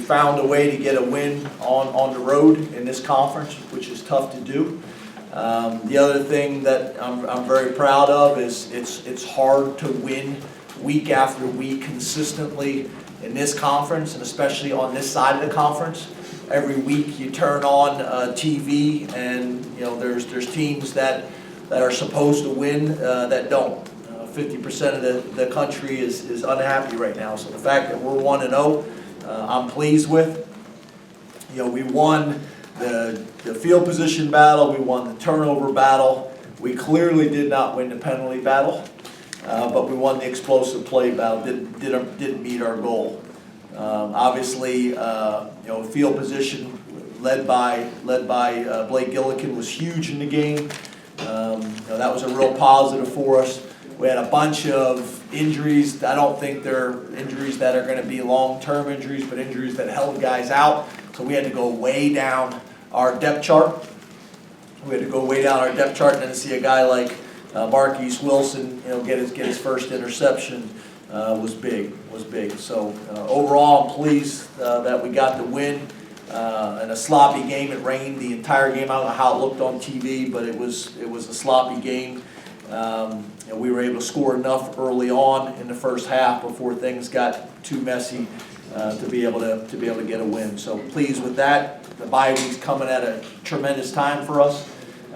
found a way to get a win on the road in this conference, which is tough to do. The other thing that I'm very proud of is it's hard to win week after week consistently in this conference, and especially on this side of the conference. Every week you turn on TV, and there's teams that are supposed to win that don't. 50% of the country is unhappy right now. So the fact that we're 1-0, I'm pleased with. We won the field position battle, we won the turnover battle. We clearly did not win the penalty battle, but we won the explosive play battle. Didn't meet our goal. Obviously, field position led by Blake Gillikin was huge in the game. That was a real positive for us. We had a bunch of injuries. I don't think they're injuries that are going to be long-term injuries, but injuries that held guys out. So we had to go way down our depth chart. We had to go way down our depth chart, and then to see a guy like Marquise Wilson, get his first interception was big. So overall, I'm pleased that we got the win. In a sloppy game, it rained the entire game. I don't know how it looked on TV, but it was a sloppy game. We were able to score enough early on in the first half before things got too messy to be able to get a win. So pleased with that. The bye week's coming at a tremendous time for us.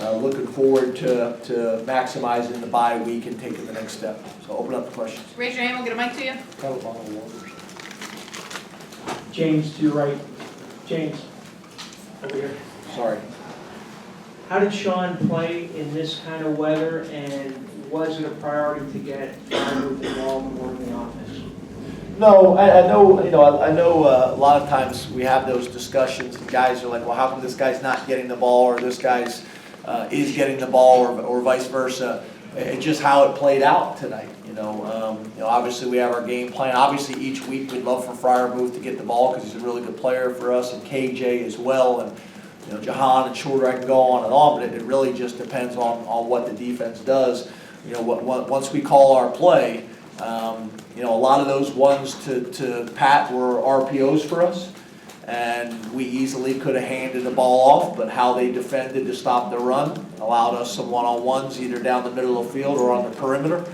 Looking forward to maximizing the bye week and taking the next step. So open up the questions. Raise your hand, we'll get a mic to you. James, to your right. James, over here. Sorry. How did Sean play in this kind of weather, and was it a priority to get Firewood involved more in the offense? No, I know. I know. A lot of times we have those discussions, and guys are like, "Well, how come this guy's not getting the ball, or this guy's is getting the ball, or vice versa?" It's just how it played out tonight. Obviously we have our game plan. Obviously each week we'd love for Freiermuth to get the ball because he's a really good player for us, and KJ as well, and Jahan and Shorter. I can go on and on, but it really just depends on what the defense does. Once we call our play, a lot of those ones to Pat were RPOs for us, and we easily could have handed the ball off, but how they defended to stop the run allowed us some one-on-ones either down the middle of the field or on the perimeter,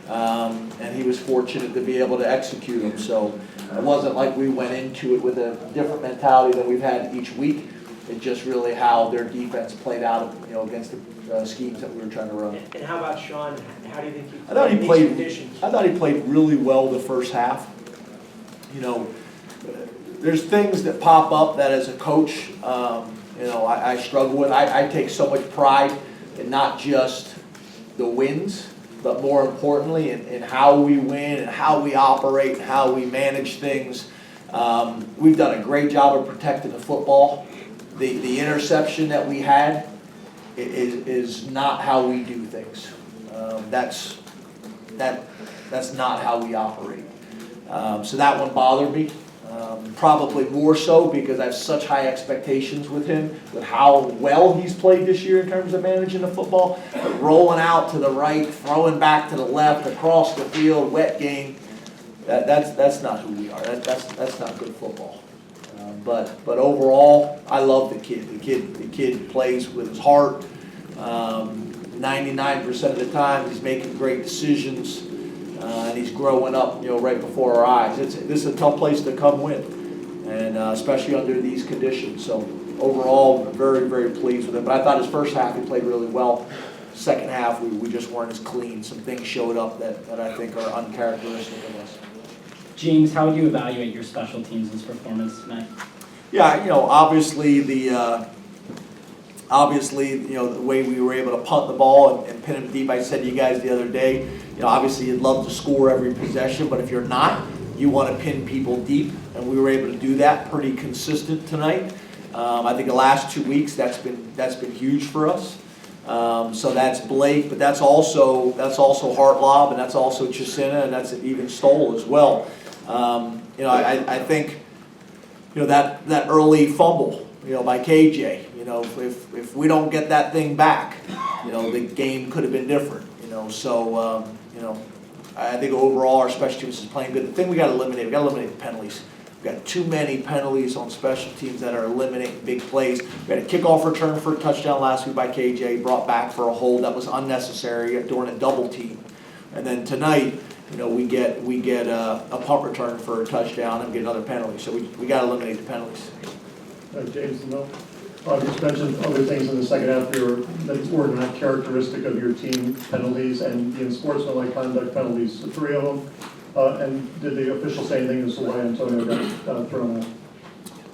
and he was fortunate to be able to execute them. So it wasn't like we went into it with a different mentality than we've had each week. It's just really how their defense played out, against the schemes that we were trying to run. And how about Sean? How do you think he played in these conditions? I thought he played really well the first half. There's things that pop up that as a coach, I struggle with. I take so much pride in not just the wins, but more importantly in how we win and how we operate and how we manage things. We've done a great job of protecting the football. The interception that we had is not how we do things. That's not how we operate. So that one bothered me. Probably more so because I have such high expectations with him, with how well he's played this year in terms of managing the football. But rolling out to the right, throwing back to the left, across the field, wet game, that's not who we are. That's not good football. But overall, I love the kid. The kid plays with his heart. 99% of the time, he's making great decisions, and he's growing up, right before our eyes. This is a tough place to come win, and especially under these conditions. So overall, very, very pleased with it. But I thought his first half he played really well. Second half, we just weren't as clean. Some things showed up that I think are uncharacteristic of us. James, how would you evaluate your special teams' performance tonight? Yeah, obviously the way we were able to punt the ball and pin it deep. I said to you guys the other day, obviously you'd love to score every possession, but if you're not, you want to pin people deep, and we were able to do that pretty consistent tonight. I think the last 2 weeks that's been huge for us. So that's Blake, but that's also Hartlob, and that's also Chisena, and that's even Stoll as well. I think that early fumble, by KJ. If we don't get that thing back, the game could have been different. So I think overall our special teams is playing good. The thing we got to eliminate the penalties. We've got too many penalties on special teams that are eliminating big plays. We had a kickoff return for a touchdown last week by KJ, brought back for a hold that was unnecessary during a double team. And then tonight, we get a punt return for a touchdown and get another penalty. So we got to eliminate the penalties. James, no. You just mentioned other things in the second half that were not characteristic of your team, penalties and the unsportsmanlike conduct penalties, the 3 of them. And did the official say anything as to why Antonio got thrown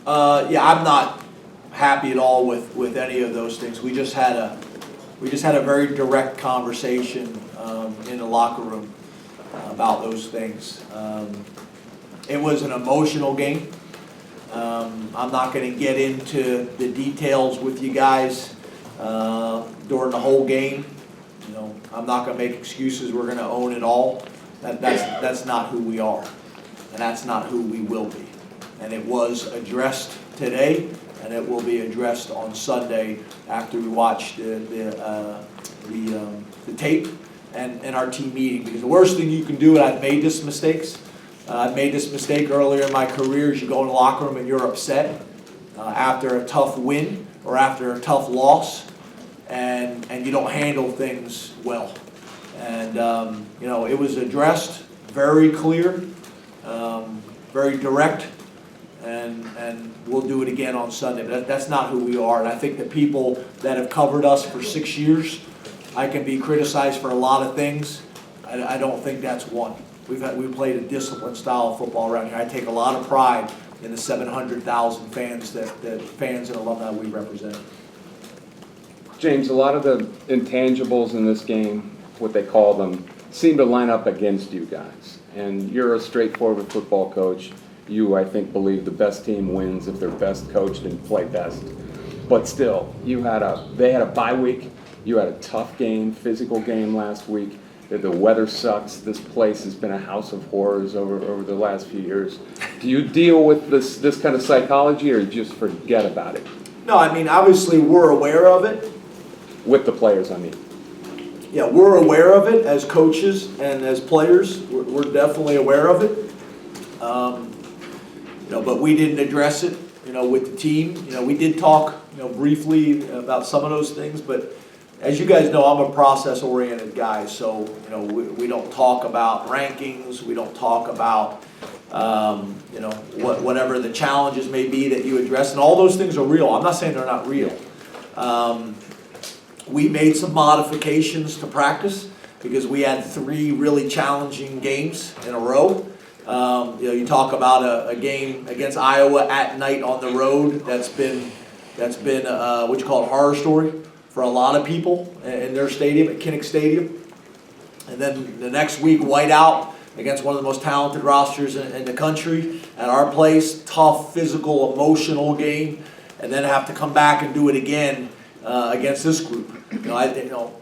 out? Yeah, I'm not happy at all with any of those things. We just had a very direct conversation in the locker room about those things. It was an emotional game. I'm not going to get into the details with you guys during the whole game. I'm not going to make excuses. We're going to own it all. That's not who we are, and that's not who we will be. And it was addressed today, and it will be addressed on Sunday after we watch the tape and our team meeting. Because the worst thing you can do, and I've made this mistake earlier in my career, is you go in the locker room and you're upset after a tough win or after a tough loss, and you don't handle things well. And it was addressed very clear, very direct, and we'll do it again on Sunday. But that's not who we are. And I think the people that have covered us for 6 years, I can be criticized for a lot of things. I don't think that's one. We've played a disciplined style of football around here. I take a lot of pride in the 700,000 fans that fans and alumni we represent. James, a lot of the intangibles in this game, what they call them, seem to line up against you guys. And you're a straightforward football coach. You, I think, believe the best team wins if they're best coached and play best. But still, they had a bye week. You had a tough game, physical game last week. The weather sucks. This place has been a house of horrors over the last few years. Do you deal with this kind of psychology, or just forget about it? No, I mean, obviously we're aware of it. With the players, I mean. Yeah, we're aware of it as coaches and as players. We're definitely aware of it. But we didn't address it, with the team. We did talk, briefly about some of those things, but as you guys know, I'm a process-oriented guy, so we don't talk about rankings. We don't talk about whatever the challenges may be that you address, and all those things are real. I'm not saying they're not real. We made some modifications to practice because we had 3 really challenging games in a row. You talk about a game against Iowa at night on the road. That's been what you call a horror story for a lot of people in their stadium, at Kinnick Stadium. And then the next week, whiteout against one of the most talented rosters in the country at our place. Tough, physical, emotional game. And then have to come back and do it again against this group.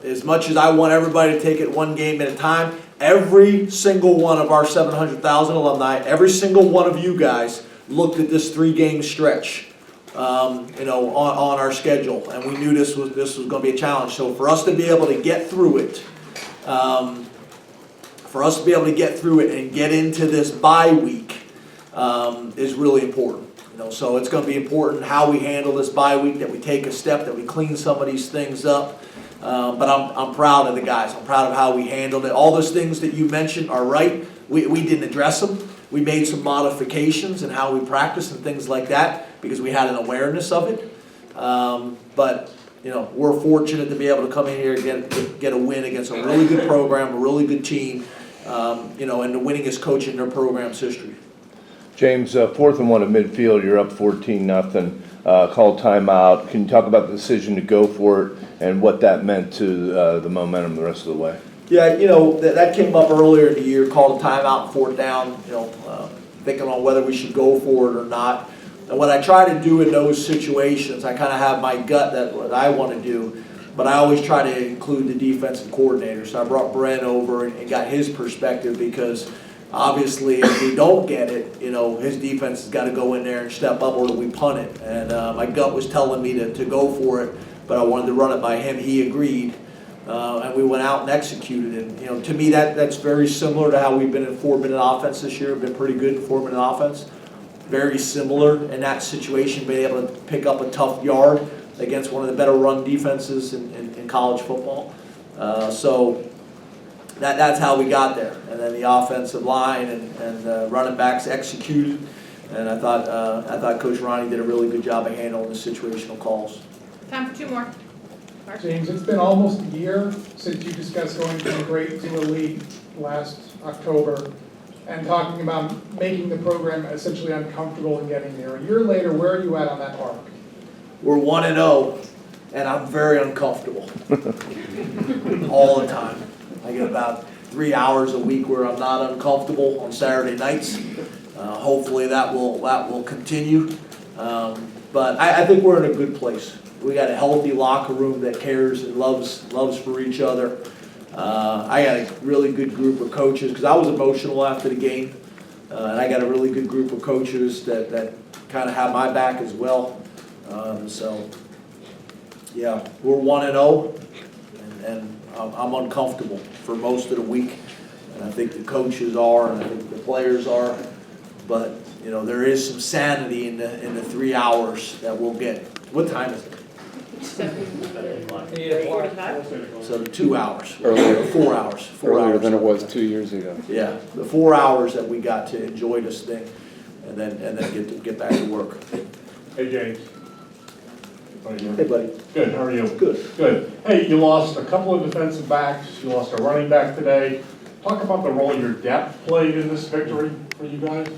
As much as I want everybody to take it one game at a time, every single one of our 700,000 alumni, every single one of you guys looked at this 3-game stretch. On our schedule, and we knew this was going to be a challenge. So for us to be able to get through it, and get into this bye week is really important. So it's going to be important how we handle this bye week, that we take a step, that we clean some of these things up. But I'm proud of the guys. I'm proud of how we handled it. All those things that you mentioned are right. We didn't address them. We made some modifications in how we practice and things like that because we had an awareness of it. But we're fortunate to be able to come in here and get a win against a really good program, a really good team, and the winningest coach in their program's history. James, 4th and 1 at midfield, you're up 14-0. Called timeout. Can you talk about the decision to go for it and what that meant to the momentum the rest of the way? Yeah, that came up earlier in the year, called a timeout, 4th down, thinking on whether we should go for it or not. And what I try to do in those situations, I kind of have my gut that what I want to do, but I always try to include the defensive coordinator. So I brought Brent over and got his perspective because obviously if we don't get it, his defense has got to go in there and step up, or do we punt it? And my gut was telling me to go for it, but I wanted to run it by him. He agreed. And we went out and executed it. To me, that's very similar to how we've been in 4-minute offense this year. We've been pretty good in 4-minute offense. very similar in that situation, being able to pick up a tough yard against one of the better run defenses in college football. So that's how we got there. And then the offensive line and running backs executed. And I thought Coach Ronnie did a really good job of handling the situational calls. Time for two more. Mark? James, it's been almost a year since you discussed going from grade to elite last October and talking about making the program essentially uncomfortable and getting there. A year later, where are you at on that arc? We're 1-0, and I'm very uncomfortable all the time. I get about 3 hours a week where I'm not uncomfortable on Saturday nights. Hopefully that will continue. But I think we're in a good place. We got a healthy locker room that cares and loves for each other. I got a really good group of coaches because I was emotional after the game, and I got a really good group of coaches that kind of have my back as well. So yeah, we're 1-0, and I'm uncomfortable for most of the week, and I think the coaches are, and I think the players are. But you know, there is some sanity in the 3 hours that we'll get. What time is it? 7:45. So 2 hours. Earlier. 4 hours. 4 Earlier hours. than it was 2 years ago. Yeah, the 4 hours that we got to enjoy this thing, and then get back to work. Hey, James. How are you? Hey, buddy. Good, how are you? Good. Good. Hey, you lost a couple of defensive backs, you lost a running back today. Talk about the role your depth played in this victory for you guys.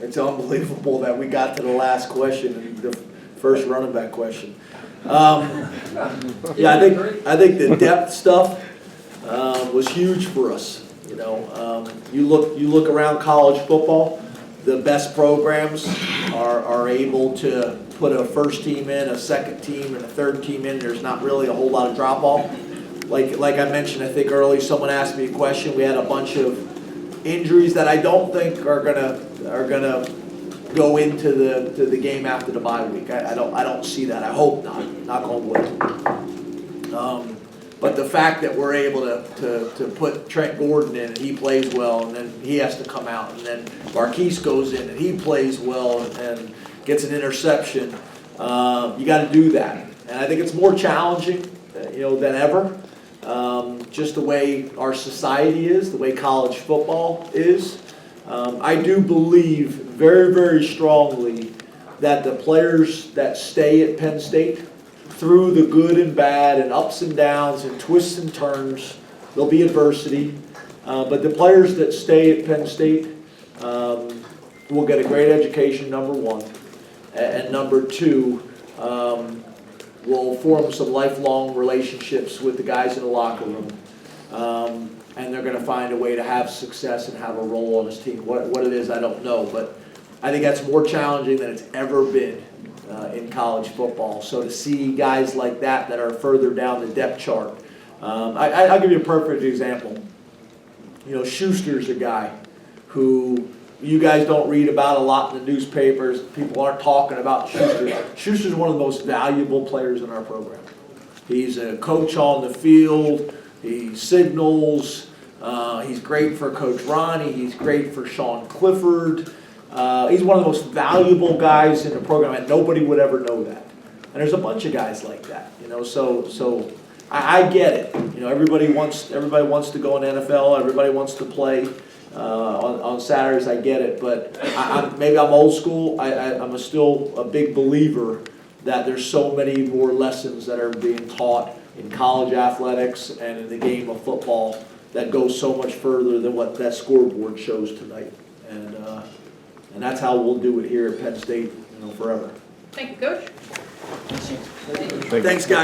It's unbelievable that we got to the last question, the first running back question. Yeah, I think the depth stuff was huge for us. You know, you look around college football, the best programs are able to put a first team in, a second team, and a third team in. There's not really a whole lot of drop off. Like I mentioned, I think earlier, someone asked me a question. We had a bunch of injuries that I don't think are gonna go into the game after the bye week. I don't see that. I hope not. Knock on wood. But the fact that we're able to put Trent Gordon in and he plays well, and then he has to come out, and then Marquise goes in and he plays well and gets an interception, you got to do that. And I think it's more challenging, than ever. Just the way our society is, the way college football is. I do believe very, very strongly that the players that stay at Penn State, through the good and bad and ups and downs and twists and turns, there'll be adversity. But the players that stay at Penn State will get a great education, number one. And number two, will form some lifelong relationships with the guys in the locker room. And they're going to find a way to have success and have a role on this team. What it is, I don't know. But I think that's more challenging than it's ever been in college football. So to see guys like that are further down the depth chart. I'll give you a perfect example. Schuster's a guy who you guys don't read about a lot in the newspapers. People aren't talking about Schuster. Schuster's one of the most valuable players in our program. He's a coach on the field. He signals. He's great for Coach Ronnie. He's great for Sean Clifford. He's one of the most valuable guys in the program, and nobody would ever know that. And there's a bunch of guys like that, So I get it. Everybody wants to go in NFL. Everybody wants to play on Saturdays. I get it, but maybe I'm old school. I'm still a big believer that there's so many more lessons that are being taught in college athletics and in the game of football that goes so much further than what that scoreboard shows tonight. And that's how we'll do it here at Penn State, forever. Thank you, Coach. Thanks, guys.